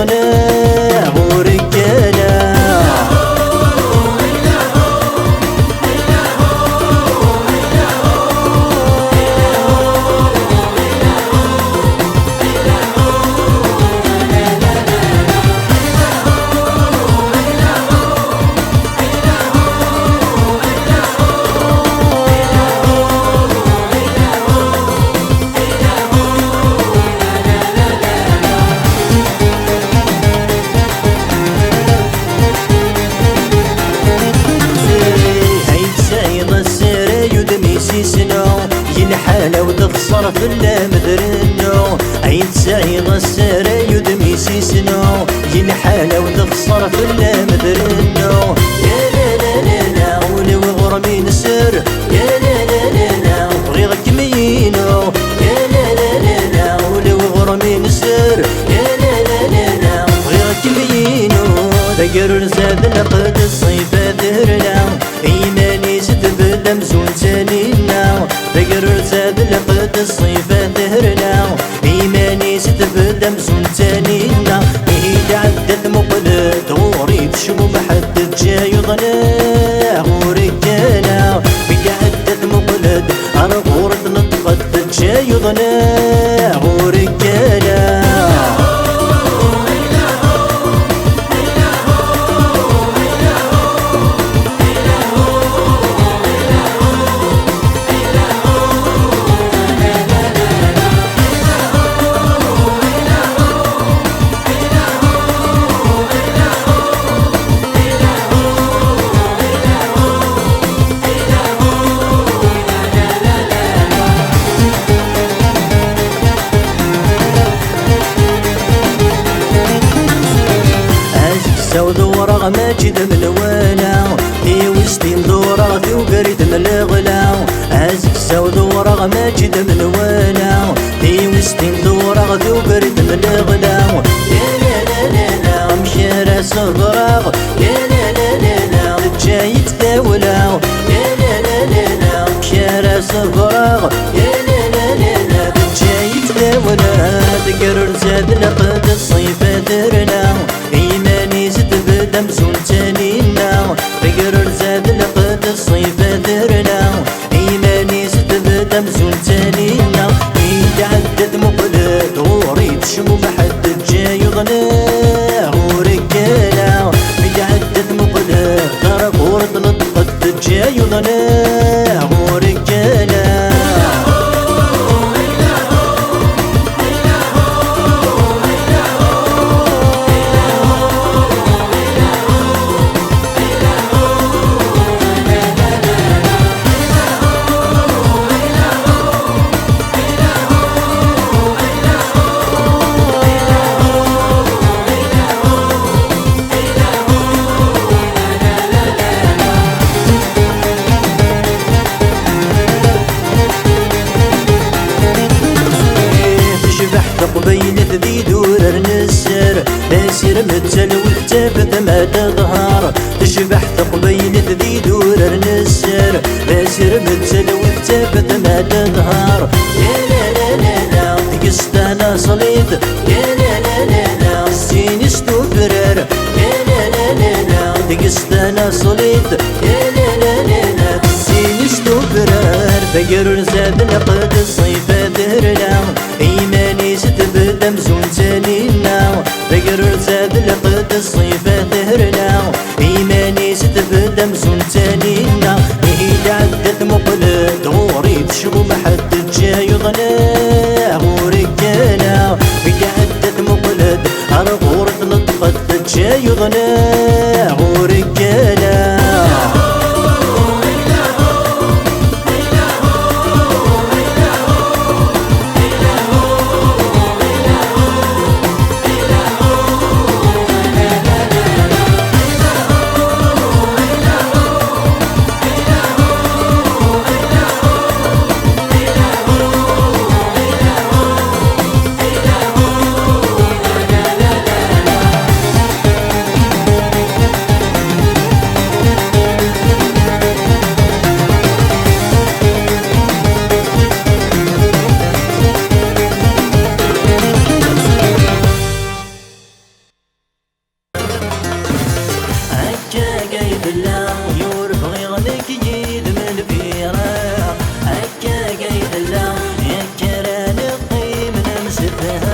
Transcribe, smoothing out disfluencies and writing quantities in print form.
يضناه ورجاله. ينحالة وتخسر في المدرنو عيد سعيد السارة يدمي سيسنو ينحالة وتخسر في المدرنو. يا لا لا لا لا ولو غرمي نسر يا لا لا لا لا بغيغك مينو يا لا لا لا لا ولو غرمي نسر يا لا لا لا لا بغيغك مينو. ذكر زاد لقد الصيفة ذهرنا إيماني ستبدا مزون تانينا. ذكر زاد لقد الصيفة ذهرنا إيماني ستبدا مزون تانينا. إيد عدت مقلت وريد شمو محدد جاي ضناه ورجاله. إيد عدت مقلت أرغورة نطقت جاي ضناه ورجاله. ودورة ماجد من الوالا في وسطين دورة في وقريد من الغلا. عازك سودورة ماجد من الوالا في وسطين دورة في وقريد من الغلا. يا لا لا لا لا مشى راس الفراغ يا لا لا لا لا جاي تداولا. يا لا لا لا لا مشى راس الفراغ يا لا لا لا لا جاي تداولا. ذكر زاد لقد الصيفة ذرنا إيماني ستبدا مزون تانينا. ذكر زاد لقد الصيفة ذرنا إيماني ستبدا مزون تانينا. إيد عدد مقلد وريد شمو محدد جاي ضناه ورجاله. إيد عدد مقلد طرق ورد نطقت جاي ضناه ورجاله. قبيلة ذي دور النسر باسر متسلوي تافت ما تظهر. تشبح قبيلة ذي دور النسر باسر متسلوي تافت ما تظهر. يا لا لا لا لا تقصت انا صليت يا لا لا لا لا السين استفرر. يا لا لا لا لا تقصت انا صليت يا لا لا لا لا السين استفرر. فقر زاد لقد الصيفة ذهرنا إيماني ستبدا مزون تانينا. فقر زاد لقد الصيفة ذهرنا إيماني ستبدا مزون تانينا. إيد عدت مقلد وريد شمو محدد جاي ضناه ورجاله. إيد عدت مقلد أرغورة نطقت جاي ضناه ورجاله. لا يورفغي غنك يد من الفيرة هكا قايد لا يكران القيم نمسفها